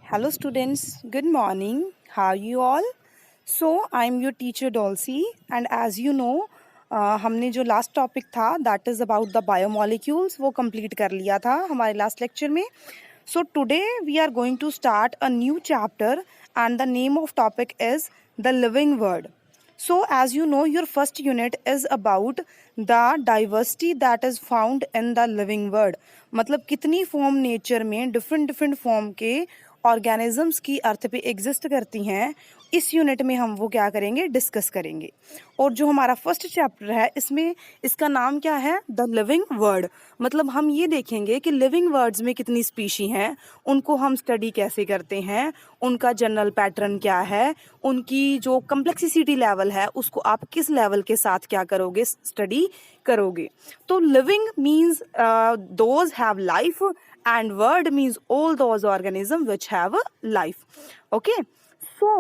Hello students, good morning. How are you all? So I am your teacher Dolcy and as you know हमने जो last topic था that is about the biomolecules वो complete कर लिया था हमारे last lecture में. So today we are going to start a new chapter and the name of topic is the living world. So as you know, your first unit is about the diversity that is found in the living world. मतलब कितनी form nature में different form के organisms की अर्थ पे exist करती हैं, इस unit में हम वो क्या करेंगे, डिस्कस करेंगे. और जो हमारा फर्स्ट चैप्टर है इसमें इसका नाम क्या है, द लिविंग वर्ड. मतलब हम ये देखेंगे कि लिविंग वर्ड्स में कितनी स्पीशी हैं, उनको हम स्टडी कैसे करते हैं, उनका जनरल पैटर्न क्या है, उनकी जो कम्प्लेक्सिटी लेवल है उसको आप किस लेवल के साथ क्या करोगे, स्टडी करोगे. तो living means those have life and word means all those organisms which have a life. Okay, so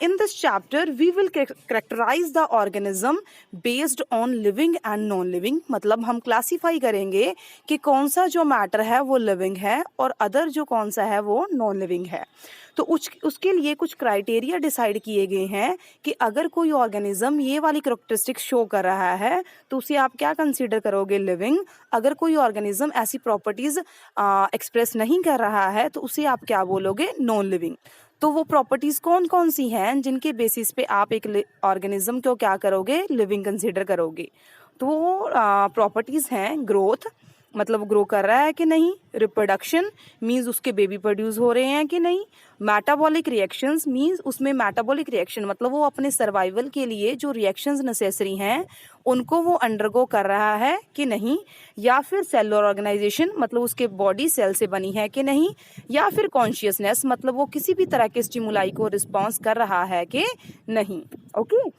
in this chapter we will characterize the organism based on living and non living. मतलब हम classify करेंगे कि कौन सा जो matter है वो living है और अदर जो कौन सा है वो नॉन लिविंग है. तो उसके लिए कुछ क्राइटेरिया डिसाइड किए गए हैं कि अगर कोई ऑर्गेनिज्म ये वाली कैरेक्टरिस्टिक शो कर रहा है तो उसे आप क्या कंसीडर करोगे, लिविंग. अगर कोई ऑर्गेनिज्म ऐसी प्रॉपर्टीज एक्सप्रेस नहीं कर रहा है तो उसे आप क्या बोलोगे, नॉन लिविंग. तो वो प्रॉपर्टीज कौन कौन सी हैं जिनके बेसिस पे आप एक ऑर्गेनिज्म को क्या करोगे, लिविंग कंसीडर करोगे. तो वो प्रॉपर्टीज हैं ग्रोथ, मतलब ग्रो कर रहा है कि नहीं. रिप्रोडक्शन मीन्स उसके बेबी प्रोड्यूस हो रहे हैं कि नहीं. मेटाबॉलिक रिएक्शंस मीन्स उसमें मेटाबॉलिक रिएक्शन मतलब वो अपने सर्वाइवल के लिए जो रिएक्शंस नेसेसरी हैं उनको वो अंडरगो कर रहा है कि नहीं. या फिर सेलुलर ऑर्गेनाइजेशन मतलब उसके बॉडी सेल से बनी है कि नहीं. या फिर कॉन्शियसनेस मतलब वो किसी भी तरह के स्टिमुलाई को रिस्पॉन्स कर रहा है कि नहीं. ओके,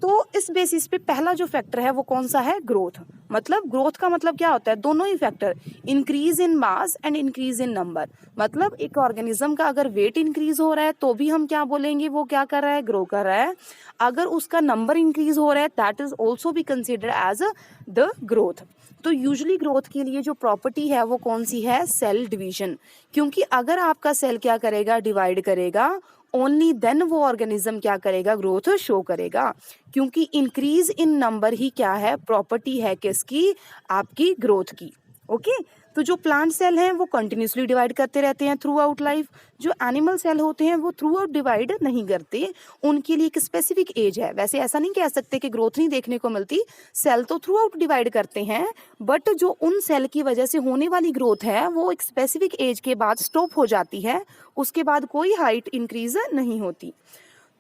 तो इस बेसिस पे पहला जो फैक्टर है वो कौन सा है, ग्रोथ. मतलब ग्रोथ का मतलब क्या होता है, दोनों ही factor, increase in mass and increase in number. मतलब एक ऑर्गेनिज्म का अगर वेट इंक्रीज हो रहा है तो भी हम क्या बोलेंगे, वो क्या कर रहा है, ग्रो कर रहा है. अगर उसका नंबर इंक्रीज हो रहा है that is also be consider as the growth. तो यूजुअली ग्रोथ के लिए जो प्रॉपर्टी है वो कौन सी है, सेल डिवीजन. क्योंकि अगर आपका सेल क्या करेगा, डिवाइड करेगा, ओनली देन वो ऑर्गेनिज्म क्या करेगा, ग्रोथ शो करेगा. क्योंकि इंक्रीज इन नंबर ही क्या है, प्रॉपर्टी है किसकी, आपकी ग्रोथ की. ओके, तो जो प्लांट सेल हैं वो कंटिन्यूसली डिवाइड करते रहते हैं थ्रू आउट लाइफ. जो एनिमल सेल होते हैं वो थ्रू आउट डिवाइड नहीं करते, उनके लिए एक स्पेसिफिक एज है. वैसे ऐसा नहीं कह सकते कि ग्रोथ नहीं देखने को मिलती, सेल तो थ्रू आउट डिवाइड करते हैं, बट जो उन सेल की वजह से होने वाली ग्रोथ है वो एक स्पेसिफिक एज के बाद स्टॉप हो जाती है, उसके बाद कोई हाइट इंक्रीज नहीं होती.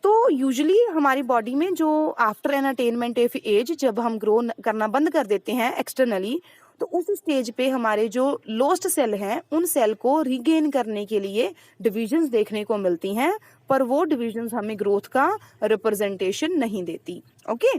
तो यूजुअली हमारी बॉडी में जो after an attainment of age जब हम ग्रो करना बंद कर देते हैं एक्सटर्नली, तो उस स्टेज पे हमारे जो लॉस्ट सेल हैं उन सेल को रीगेन करने के लिए डिविजन्स देखने को मिलती हैं, पर वो डिविजन्स हमें ग्रोथ का रिप्रेजेंटेशन नहीं देती. ओके,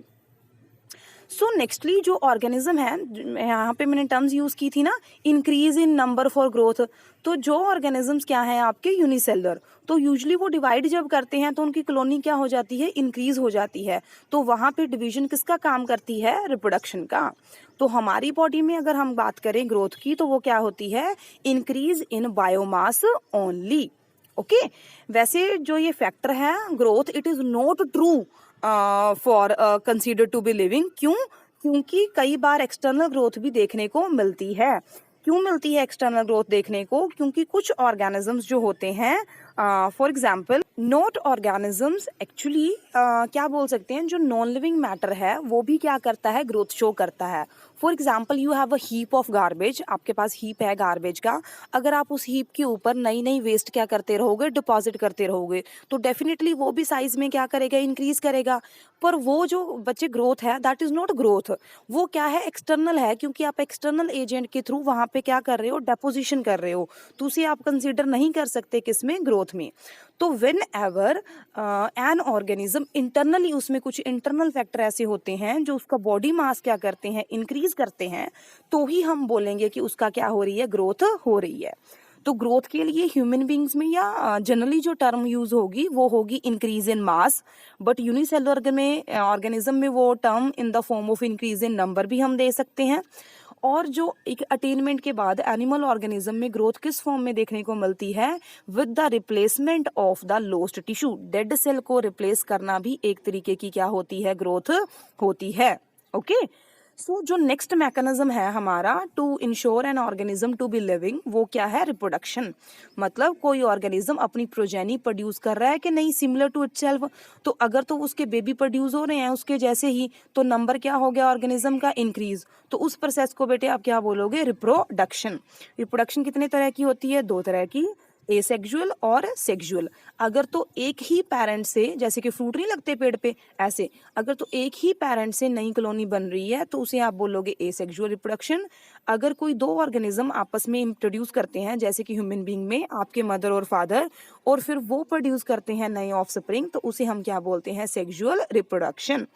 सो नेक्स्टली जो ऑर्गेनिज्म है, यहाँ पे मैंने टर्म्स यूज की थी ना, increase in number for growth. तो जो ऑर्गेनिजम्स क्या हैं आपके, यूनिसेलुलर. तो यूजुअली वो डिवाइड जब करते हैं तो उनकी कॉलोनी क्या हो जाती है, इंक्रीज हो जाती है. तो वहाँ पे डिवीजन किसका काम करती है, रिप्रोडक्शन का. तो हमारी बॉडी में अगर हम बात करें ग्रोथ की तो वो क्या होती है, increase in biomass only. Okay, वैसे जो ये फैक्टर है growth, it is not true for consider to be living. क्यों, क्योंकि कई बार एक्सटर्नल ग्रोथ भी देखने को मिलती है. क्यों मिलती है एक्सटर्नल ग्रोथ देखने को, क्योंकि कुछ ऑर्गेनिजम्स जो होते हैं, for example not organisms actually क्या बोल सकते हैं, जो नॉन लिविंग मैटर है वो भी क्या करता है, ग्रोथ शो करता है. For example you have a heap of garbage, आपके पास हीप है गार्बेज का. अगर आप उस हीप के ऊपर नई नई वेस्ट क्या करते रहोगे, डिपॉजिट करते रहोगे, तो डेफिनेटली वो भी साइज में क्या करेगा, इंक्रीज करेगा. पर वो जो बच्चे ग्रोथ है दैट इज नॉट ग्रोथ, वो क्या है, एक्सटर्नल है. क्योंकि आप एक्सटर्नल एजेंट के थ्रू वहां पे क्या कर रहे हो, डेपोजिशन कर रहे हो, तो उसे आप कंसीडर नहीं कर सकते किसमें, ग्रोथ में. तो when ever an organism internally, उसमें कुछ इंटरनल फैक्टर ऐसे होते हैं जो उसका बॉडी मास क्या करते हैं, इंक्रीज करते हैं, तो ही हम बोलेंगे कि उसका क्या हो रही है, ग्रोथ हो रही है. तो ग्रोथ के लिए ह्यूमन बींग्स में या जनरली जो टर्म यूज होगी वो होगी increase in mass, but unicellular में ऑर्गेनिज्म में वो term in the form of increase in number भी हम दे सकते हैं. और जो एक अटेनमेंट के बाद एनिमल ऑर्गेनिज्म में ग्रोथ किस फॉर्म में देखने को मिलती है, with the replacement of the lost tissue. Dead cell को रिप्लेस करना भी एक तरीके की क्या होती है, ग्रोथ होती है। ओके, सो जो नेक्स्ट मैकेनिज्म है हमारा to ensure an organism to be living, वो क्या है, रिप्रोडक्शन। मतलब कोई ऑर्गेनिज्म अपनी प्रोजेनी प्रोड्यूस कर रहा है कि नहीं, सिमिलर टू इटसेल्फ। तो अगर तो उसके बेबी प्रोड्यूस हो रहे हैं उसके जैसे ही, तो नंबर क्या हो गया ऑर्गेनिज्म का, इंक्रीज। तो उस प्रोसेस को बेटे आप क्या बोलोगे, रिप्रोडक्शन। रिप्रोडक्शन कितने तरह की होती है, दो तरह की, एसेक्सुअल और सेक्सुअल। अगर तो एक ही पेरेंट से, जैसे कि फ्रूट नहीं लगते पेड़ पे ऐसे, अगर तो एक ही पेरेंट से नई कॉलोनी बन रही है तो उसे आप बोलोगे एसेक्सुअल रिप्रोडक्शन। अगर कोई दो ऑर्गेनिज्म आपस में इंट्रोड्यूस करते हैं, जैसे कि ह्यूमन बीइंग में आपके मदर और फादर, और फिर वो प्रोड्यूस करते हैं नए ऑफस्प्रिंग, तो उसे हम क्या बोलते हैं, सेक्सुअल रिप्रोडक्शन।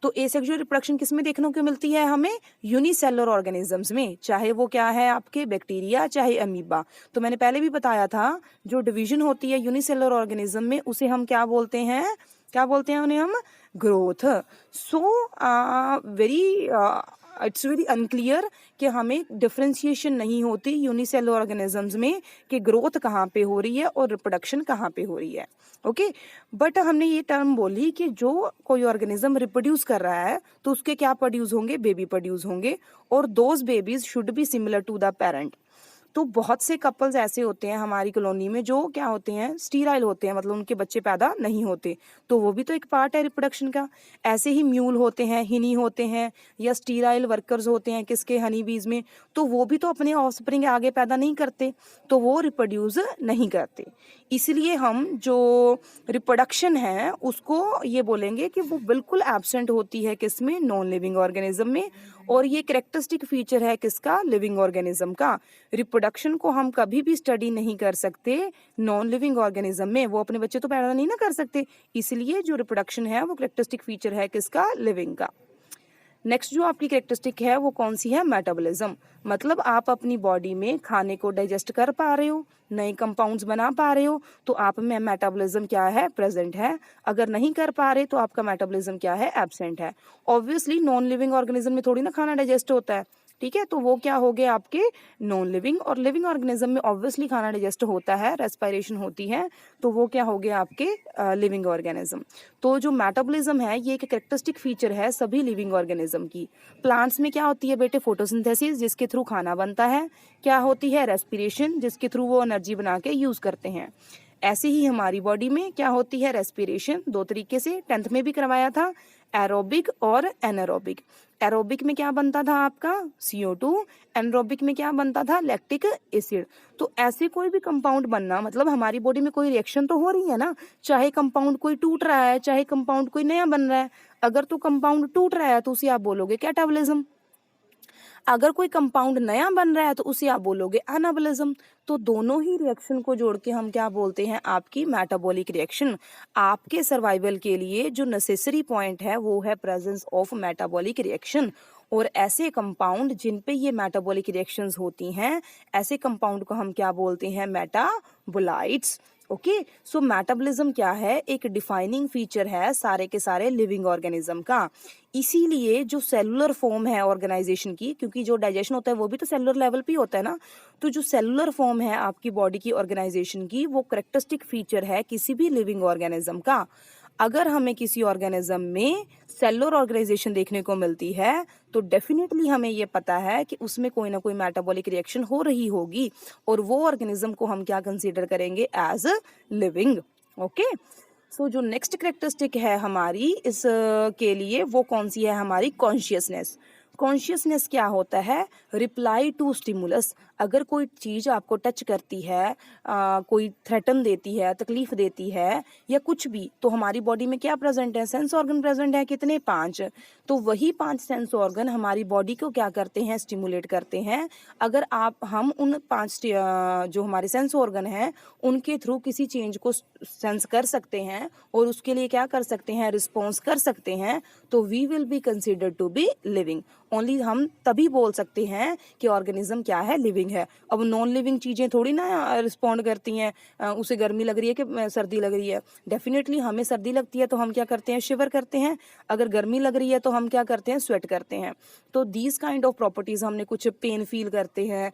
तो एसेक्सुअल रिप्रोडक्शन किस में देखने को मिलती है हमें, यूनिसेलुलर ऑर्गेनिजम्स में, चाहे वो क्या है आपके बैक्टीरिया चाहे अमीबा। तो मैंने पहले भी बताया था जो डिवीजन होती है यूनिसेलुलर ऑर्गेनिज्म में उसे हम क्या बोलते हैं, क्या बोलते हैं उन्हें हम, growth. So it's very unclear कि हमें डिफरेंशिएशन नहीं होती यूनिसेलुलर ऑर्गेनिजम्स में कि ग्रोथ कहाँ पे हो रही है और रिप्रोडक्शन कहाँ पे हो रही है। ओके, बट हमने ये टर्म बोली कि जो कोई ऑर्गेनिज्म रिप्रोड्यूस कर रहा है तो उसके क्या प्रोड्यूस होंगे, बेबी प्रोड्यूस होंगे, और those babies should be similar to the parent. तो बहुत से कपल्स ऐसे होते हैं हमारी कॉलोनी में जो क्या होते हैं, स्टीराइल होते हैं, मतलब उनके बच्चे पैदा नहीं होते, तो वो भी तो एक पार्ट है रिप्रोडक्शन का। ऐसे ही म्यूल होते हैं, हिनी होते हैं, या स्टीराइल वर्कर्स होते हैं किसके, हनी बीज में, तो वो भी तो अपने ऑफस्प्रिंग आगे पैदा नहीं करते, तो वो रिप्रोड्यूस नहीं करते। इसलिए हम जो रिप्रोडक्शन है उसको ये बोलेंगे कि वो बिल्कुल एब्सेंट होती है किसमें, नॉन लिविंग ऑर्गेनिज्म में, और ये कैरेक्टरिस्टिक फीचर है किसका, लिविंग ऑर्गेनिज्म का। रिप्रोडक्शन को हम कभी भी स्टडी नहीं कर सकते नॉन लिविंग ऑर्गेनिज्म में, वो अपने बच्चे तो पैदा नहीं ना कर सकते, इसलिए जो रिप्रोडक्शन है वो कैरेक्टरिस्टिक फीचर है किसका, लिविंग का। नेक्स्ट जो आपकी कैरेक्टरिस्टिक है वो कौन सी है, मेटाबॉलिज्म। मतलब आप अपनी बॉडी में खाने को डाइजेस्ट कर पा रहे हो, नए कंपाउंड्स बना पा रहे हो, तो आप में मेटाबॉलिज्म क्या है, प्रेजेंट है। अगर नहीं कर पा रहे तो आपका मेटाबॉलिज्म क्या है, एब्सेंट है। ऑब्वियसली नॉन लिविंग ऑर्गेनिज्म में थोड़ी ना खाना डाइजेस्ट होता है, ठीक है, तो वो क्या हो गए आपके नॉन लिविंग। और लिविंग ऑर्गेनिज्म में ऑब्वियसली खाना डाइजेस्ट होता है, रेस्पिरेशन होती है, तो वो क्या हो गए आपके लिविंग ऑर्गेनिज्म। तो जो मेटाबॉलिज्म है ये एक कैरेक्टरिस्टिक फीचर है सभी लिविंग ऑर्गेनिज्म की। प्लांट्स में क्या होती है बेटे, फोटोसिंथेसिस जिसके थ्रू खाना बनता है, क्या होती है, रेस्पिरेशन जिसके थ्रू वो एनर्जी बना के यूज करते हैं। ऐसे ही हमारी बॉडी में क्या होती है, रेस्पिरेशन, दो तरीके से 10th में भी करवाया था, एरोबिक और एनारोबिक। एरोबिक में क्या बनता था आपका, CO2, एनारोबिक में क्या बनता था, लैक्टिक एसिड। तो ऐसे कोई भी कंपाउंड बनना मतलब हमारी बॉडी में कोई रिएक्शन तो हो रही है ना, चाहे कंपाउंड कोई टूट रहा है चाहे कंपाउंड कोई नया बन रहा है। अगर तो कंपाउंड टूट रहा है तो उसे आप बोलोगे कैटाबॉलिज्म, अगर कोई कंपाउंड नया बन रहा है तो उसे आप बोलोगे एनाबॉलिज्म। तो दोनों ही रिएक्शन को जोड़ के हम क्या बोलते हैं, आपकी मेटाबॉलिक रिएक्शन। आपके सर्वाइवल के लिए जो नेसेसरी पॉइंट है वो है प्रेजेंस ऑफ मेटाबॉलिक रिएक्शन। और ऐसे कंपाउंड जिन पे ये मेटाबॉलिक रिएक्शंस होती हैं, ऐसे कंपाउंड को हम क्या बोलते हैं, मेटाबोलाइट्स। ओके, सो मेटाबॉलिज्म क्या है, एक डिफाइनिंग फीचर है सारे के सारे लिविंग ऑर्गेनिज्म का। इसीलिए जो सेलुलर फॉर्म है ऑर्गेनाइजेशन की, क्योंकि जो डाइजेशन होता है वो भी तो सेलुलर लेवल पे होता है ना, तो जो सेलुलर फॉर्म है आपकी बॉडी की ऑर्गेनाइजेशन की, वो कैरेक्टरिस्टिक फीचर है किसी भी लिविंग ऑर्गेनिज्म का। अगर हमें किसी ऑर्गेनिज्म में सेलुलर ऑर्गेनाइजेशन देखने को मिलती है तो डेफिनेटली हमें ये पता है कि उसमें कोई ना कोई मेटाबॉलिक रिएक्शन हो रही होगी, और वो ऑर्गेनिज्म को हम क्या कंसीडर करेंगे, एज लिविंग। ओके, सो जो नेक्स्ट कैरेक्टरिस्टिक है हमारी इस के लिए वो कौन सी है, हमारी कॉन्शियसनेस। कॉन्शियसनेस क्या होता है, रिप्लाई टू स्टिमुलस। अगर कोई चीज़ आपको टच करती है, कोई थ्रेटन देती है, तकलीफ देती है या कुछ भी, तो हमारी बॉडी में क्या प्रेजेंट है, सेंस ऑर्गन प्रेजेंट है, कितने, 5। तो वही 5 सेंस ऑर्गन हमारी बॉडी को क्या करते हैं, स्टिमुलेट करते हैं। अगर हम उन 5 जो हमारे सेंस ऑर्गन हैं उनके थ्रू किसी चेंज को सेंस कर सकते हैं और उसके लिए क्या कर सकते हैं, रिस्पॉन्स कर सकते हैं, तो we will be considered to be living. Only हम तभी बोल सकते हैं कि ऑर्गेनिज्म क्या है, लिविंग है। अब नॉन लिविंग चीज़ें थोड़ी ना रिस्पॉन्ड करती हैं, उसे गर्मी लग रही है कि सर्दी लग रही है। डेफिनेटली हमें सर्दी लगती है तो हम क्या करते हैं, शिवर करते हैं। अगर गर्मी लग रही है तो हम क्या करते हैं, स्वेट करते हैं। तो दीज काइंड ऑफ प्रॉपर्टीज़, हमने कुछ पेन फील करते हैं,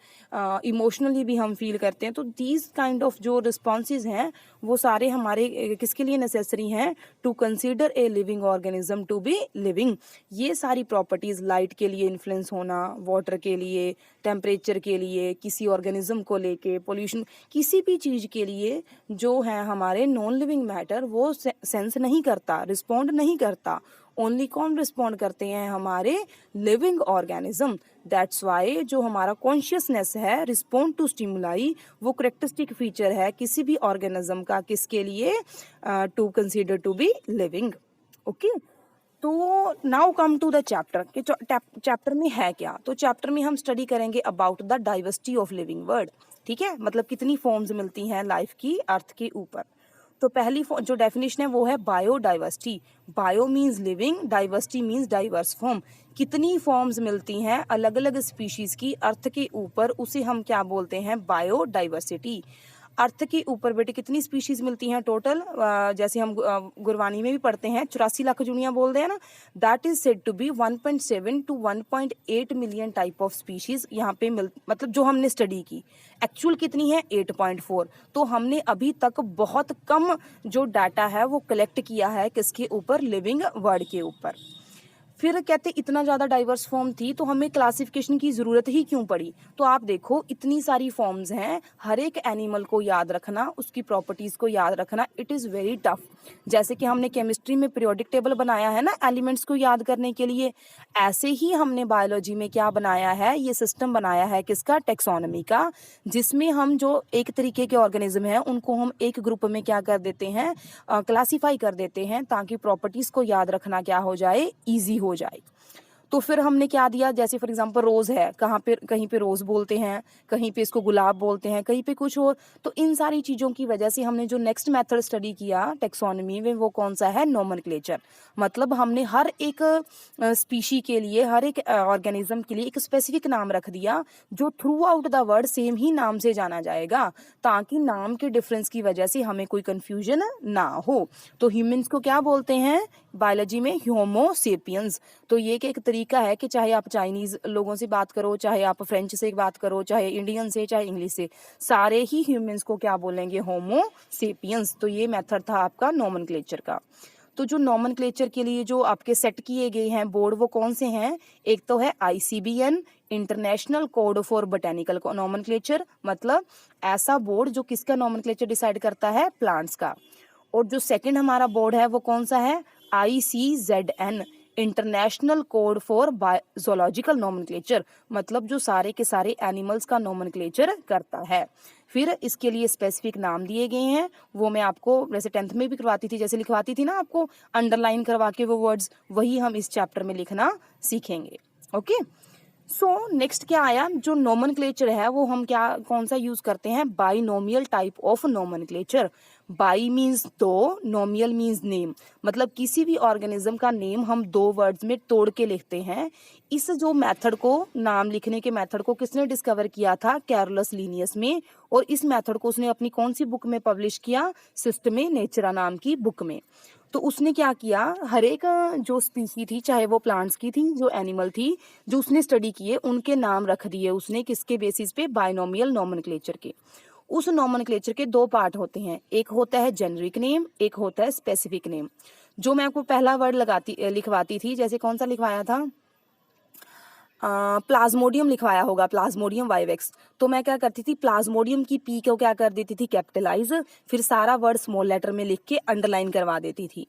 इमोशनली भी हम फील करते हैं। तो दीज काइंड ऑफ जो रिस्पॉन्सेज हैं वो सारे हमारे किसके लिए नेसेसरी हैं, to consider a living organism to be living. ये सारी प्रॉपर्टीज़, लाइट के लिए इन्फ्लुएंस होना, वाटर के लिए, टेम्परेचर के लिए, किसी ऑर्गेनिज्म को लेके, पोल्यूशन, किसी भी चीज़ के लिए जो है हमारे नॉन लिविंग मैटर वो सेंस नहीं करता, रिस्पॉन्ड नहीं करता। ओनली कौन रिस्पॉन्ड करते हैं, हमारे लिविंग ऑर्गेनिज्म। दैट्स वाई जो हमारा कॉन्शियसनेस है, रिस्पॉन्ड टू स्टिमुलाई, वो करेक्टरिस्टिक फीचर है किसी भी ऑर्गेनिज्म का, किसके लिए, to consider to be living. Okay, तो now come to the chapter कि चैप्टर में है क्या। तो चैप्टर में हम स्टडी करेंगे about the diversity of living world. ठीक है, मतलब कितनी फॉर्म्स मिलती हैं लाइफ की अर्थ के ऊपर। तो पहली जो डेफिनेशन है वो है biodiversity. Bio means living, diversity means diverse form. कितनी फॉर्म्स मिलती हैं अलग अलग स्पीशीज की अर्थ के ऊपर, उसे हम क्या बोलते हैं, बायोडाइवर्सिटी। अर्थ के ऊपर बेटे कितनी स्पीशीज मिलती हैं टोटल, जैसे हम गुरबानी में भी पढ़ते हैं 84 लाख जुड़ियाँ बोलते हैं ना, that is said to be 1.7 to 1.8 million type of species यहाँ पे मतलब जो हमने स्टडी की। एक्चुअल कितनी है, 8.4। तो हमने अभी तक बहुत कम जो डाटा है वो कलेक्ट किया है किसके ऊपर, लिविंग वर्ल्ड के ऊपर। फिर कहते इतना ज़्यादा डाइवर्स फॉर्म थी तो हमें क्लासिफिकेशन की ज़रूरत ही क्यों पड़ी। तो आप देखो इतनी सारी फॉर्म्स हैं, हर एक एनिमल को याद रखना, उसकी प्रॉपर्टीज़ को याद रखना, इट इज़ वेरी टफ। जैसे कि हमने केमिस्ट्री में पीरियोडिक टेबल बनाया है ना एलिमेंट्स को याद करने के लिए, ऐसे ही हमने बायोलॉजी में क्या बनाया है, ये सिस्टम बनाया है किसका, टेक्सोनॉमी का, जिसमें हम जो एक तरीके के ऑर्गेनिज्म हैं उनको हम एक ग्रुप में क्या कर देते हैं, क्लासीफाई कर देते हैं, ताकि प्रॉपर्टीज़ को याद रखना क्या हो जाए, ईजी हो जाए। तो फिर हमने क्या दिया, जैसे फॉर एग्जांपल रोज है, कहाँ पे, कहीं पे रोज बोलते हैं, कहीं पे इसको गुलाब बोलते हैं, कहीं पे कुछ और। तो इन सारी चीजों की वजह से हमने जो नेक्स्ट मेथड स्टडी किया टेक्सोनॉमी में वो कौन सा है, नोमेनक्लेचर। मतलब हमने हर एक स्पीशी के लिए, हर एक ऑर्गेनिज्म के लिए एक स्पेसिफिक नाम रख दिया जो throughout the world same ही नाम से जाना जाएगा, ताकि नाम के डिफरेंस की वजह से हमें कोई कंफ्यूजन ना हो। तो ह्यूमंस को क्या बोलते हैं बायोलॉजी में, होमो सेपियंस। तो ये एक तरीका है कि चाहे आप चाइनीज लोगों से बात करो, चाहे आप फ्रेंच से बात करो, चाहे इंडियन से, चाहे इंग्लिश से, सारे ही ह्यूमंस को क्या बोलेंगे, होमो सेपियंस। तो ये मेथड था आपका नोमेनक्लेचर का। तो जो नोमेनक्लेचर के लिए जो आपके सेट किए गए हैं बोर्ड वो कौन से हैं, एक तो है ICBN, international code for botanical nomenclature, मतलब ऐसा बोर्ड जो किसका नोमेनक्लेचर डिसाइड करता है, प्लांट्स का। और जो सेकंड हमारा बोर्ड है वो कौन सा है, ICZN, international code for zoological nomenclature, मतलब जो सारे के सारे एनिमल्स का नोमेनक्लेचर करता है। फिर इसके लिए स्पेसिफिक नाम दिए गए हैं, वो मैं आपको जैसे 10th में भी करवाती थी, जैसे लिखवाती थी ना आपको अंडरलाइन करवा के वो वर्ड्स, वही हम इस चैप्टर में लिखना सीखेंगे। ओके, सो नेक्स्ट क्या आया, जो नोमेनक्लेचर है वो हम क्या, कौन सा यूज करते हैं, binomial type of nomenclature. By means दो, नोमियल मीन्स नेम, मतलब किसी भी ऑर्गेनिज्म का नेम हम दो वर्ड्स में तोड़ के लिखते हैं। इस जो मेथड को, नाम लिखने के मेथड को किसने डिस्कवर किया था, कैरोलस लीनियस में। और इस मेथड को उसने अपनी कौन सी बुक में पब्लिश किया, सिस्टमे नेचुरा नाम की बुक में। तो उसने क्या किया, हर एक जो स्पीशी थी, चाहे वो प्लांट्स की थी, जो एनिमल थी, जो उसने स्टडी किए, उनके नाम रख दिए उसने, किसके बेसिस पे, बाइनोमियल नोमेनक्लेचर के। उस नोमेनक्लेचर के दो पार्ट होते हैं, एक होता है जेनरिक नेम, एक होता है स्पेसिफिक नेम। जो मैं आपको पहला वर्ड लिखवाती थी, जैसे कौन सा लिखवाया था, प्लाज्मोडियम लिखवाया होगा, प्लाज्मोडियम वाइवेक्स। तो मैं क्या करती थी, प्लाज्मोडियम की पी को क्या कर देती थी, कैपिटलाइज, फिर सारा वर्ड स्मॉल लेटर में लिख के अंडरलाइन करवा देती थी।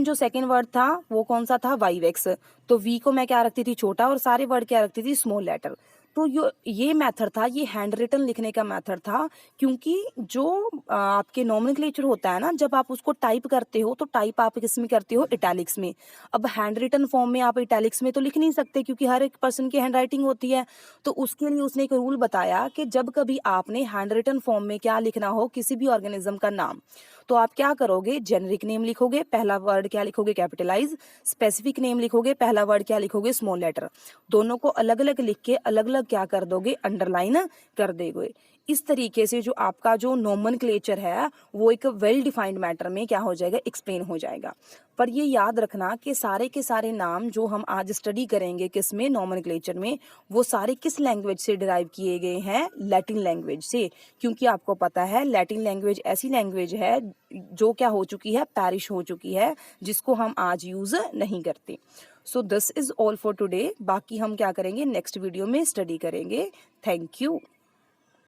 जो सेकंड वर्ड था वो कौन सा था, वाइवेक्स। तो वी को मैं क्या रखती थी, छोटा, और सारे वर्ड क्या रखती थी, स्मॉल लेटर। तो ये मेथड था, ये हैंड रिटन लिखने का मेथड था, क्योंकि जो आपके नॉमेनक्लेचर होता है ना, जब आप उसको टाइप करते हो तो टाइप आप किस में करते हो, इटैलिक्स में। अब हैंड रिटन फॉर्म में आप इटैलिक्स में तो लिख नहीं सकते, क्योंकि हर एक पर्सन की हैंड राइटिंग होती है। तो उसके लिए उसने एक रूल बताया कि जब कभी आपने हैंड रिटन फॉर्म में क्या लिखना हो, किसी भी ऑर्गेनिज्म का नाम, तो आप क्या करोगे, जेनरिक नेम लिखोगे, पहला वर्ड क्या लिखोगे, कैपिटलाइज। स्पेसिफिक नेम लिखोगे, पहला वर्ड क्या लिखोगे, स्मॉल लेटर। दोनों को अलग अलग लिख के अलग अलग क्या कर दोगे, अंडरलाइन कर दोगे। इस तरीके से जो आपका जो नोमेनक्लेचर है वो एक वेल डिफाइंड मैटर में क्या हो जाएगा, एक्सप्लेन हो जाएगा। पर ये याद रखना कि सारे के सारे नाम जो हम आज स्टडी करेंगे किस में, नोमेनक्लेचर में, वो सारे किस लैंग्वेज से डिराइव किए गए हैं, लैटिन लैंग्वेज से। क्योंकि आपको पता है लैटिन लैंग्वेज ऐसी लैंग्वेज है जो क्या हो चुकी है, पैरिश हो चुकी है, जिसको हम आज यूज नहीं करते। So this is all for today. बाकी हम क्या करेंगे, नेक्स्ट वीडियो में स्टडी करेंगे। Thank you.